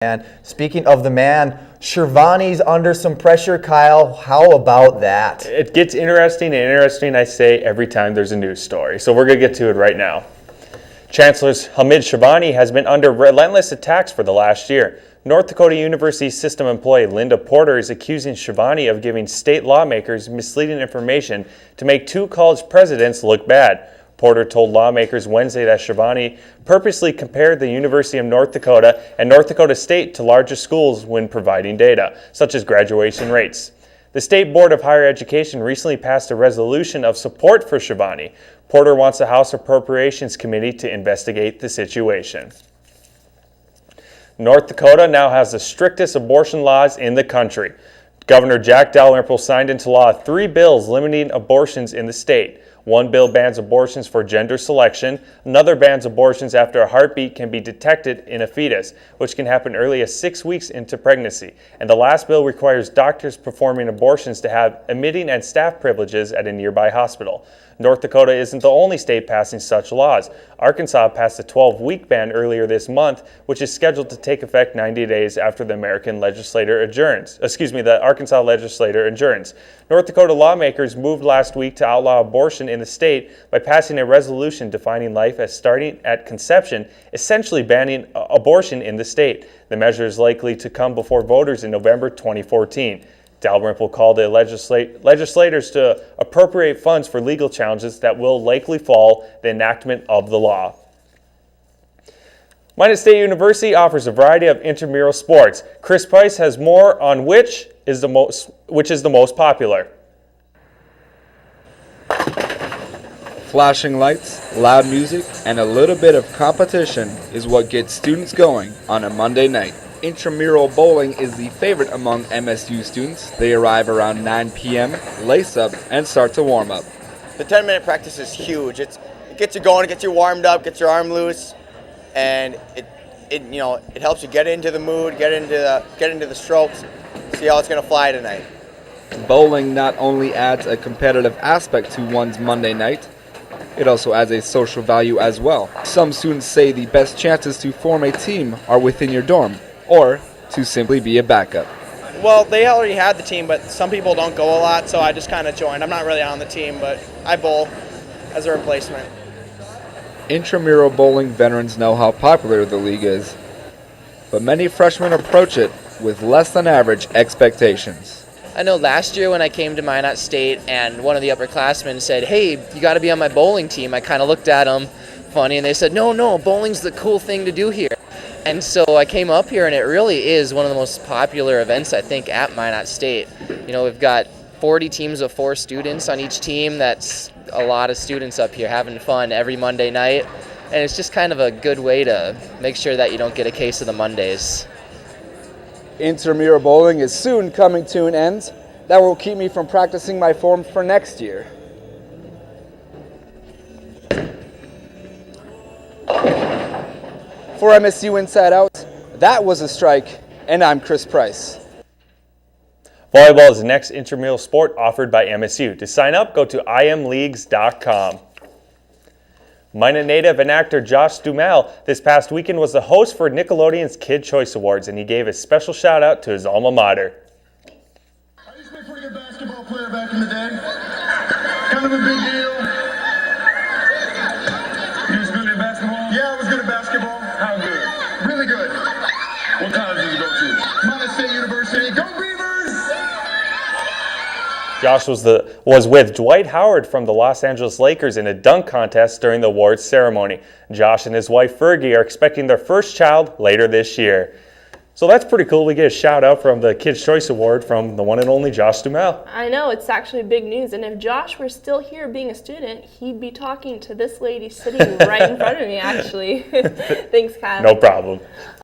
And speaking of the man, Shirvani's under some pressure, Kyle. How about that? It gets interesting I say, every time there's a news story. So we're going to get to it right now. Chancellor Hamid Shirvani has been under relentless attacks for the last year. North Dakota University system employee Linda Porter is accusing Shirvani of giving state lawmakers misleading information to make two college presidents look bad. Porter told lawmakers Wednesday that Shirvani purposely compared the University of North Dakota and North Dakota State to larger schools when providing data, such as graduation rates. The State Board of Higher Education recently passed a resolution of support for Shirvani. Porter wants the House Appropriations Committee to investigate the situation. North Dakota now has the strictest abortion laws in the country. Governor Jack Dalrymple signed into law 3 bills limiting abortions in the state. One bill bans abortions for gender selection. Another bans abortions after a heartbeat can be detected in a fetus, which can happen early as 6 weeks into pregnancy. And the last bill requires doctors performing abortions to have admitting and staff privileges at a nearby hospital. North Dakota isn't the only state passing such laws. Arkansas passed a 12-week ban earlier this month, which is scheduled to take effect 90 days after the Arkansas legislature adjourns. North Dakota lawmakers moved last week to outlaw abortion in the state by passing a resolution defining life as starting at conception, essentially banning abortion in the state. The measure is likely to come before voters in November 2014. Dalrymple called the legislators to appropriate funds for legal challenges that will likely follow the enactment of the law. Minot State University offers a variety of intramural sports. Chris Price has more on which is the most popular. Flashing lights, loud music, and a little bit of competition is what gets students going on a Monday night. Intramural bowling is the favorite among MSU students. They arrive around 9 p.m., lace up, and start to warm up. The 10-minute practice is huge. It gets you going, it gets you warmed up, gets your arm loose, and it helps you get into the mood, get into the strokes, see how it's going to fly tonight. Bowling not only adds a competitive aspect to one's Monday night, it also adds a social value as well. Some students say the best chances to form a team are within your dorm, or to simply be a backup. Well, they already had the team, but some people don't go a lot, so I just kind of joined. I'm not really on the team, but I bowl as a replacement. Intramural bowling veterans know how popular the league is, but many freshmen approach it with less than average expectations. I know last year when I came to Minot State and one of the upperclassmen said, "Hey, you got to be on my bowling team," I kind of looked at them funny and they said, No, bowling's the cool thing to do here. And so I came up here, and it really is one of the most popular events, I think, at Minot State. You know, we've got 40 teams of 4 students on each team. That's a lot of students up here having fun every Monday night. And it's just kind of a good way to make sure that you don't get a case of the Mondays. Intramural bowling is soon coming to an end. That will keep me from practicing my form for next year. For MSU Inside Out, that was a strike, and I'm Chris Price. Volleyball is the next intramural sport offered by MSU. To sign up, go to imleagues.com. Minot native and actor Josh Duhamel this past weekend was the host for Nickelodeon's Kid Choice Awards, and he gave a special shout out to his alma mater. I used to be a pretty good basketball player back in the day. Kind of a big deal. You was good at basketball? Yeah, I was good at basketball. How good? Really good. What college did you go to? Minot State University. Go Beavers! Josh was with Dwight Howard from the Los Angeles Lakers in a dunk contest during the awards ceremony. Josh and his wife Fergie are expecting their first child later this year. So that's pretty cool. We get a shout out from the Kids' Choice Award from the one and only Josh Duhamel. I know, it's actually big news. And if Josh were still here being a student, he'd be talking to this lady sitting right in front of me, actually. Thanks, Kyle. No problem.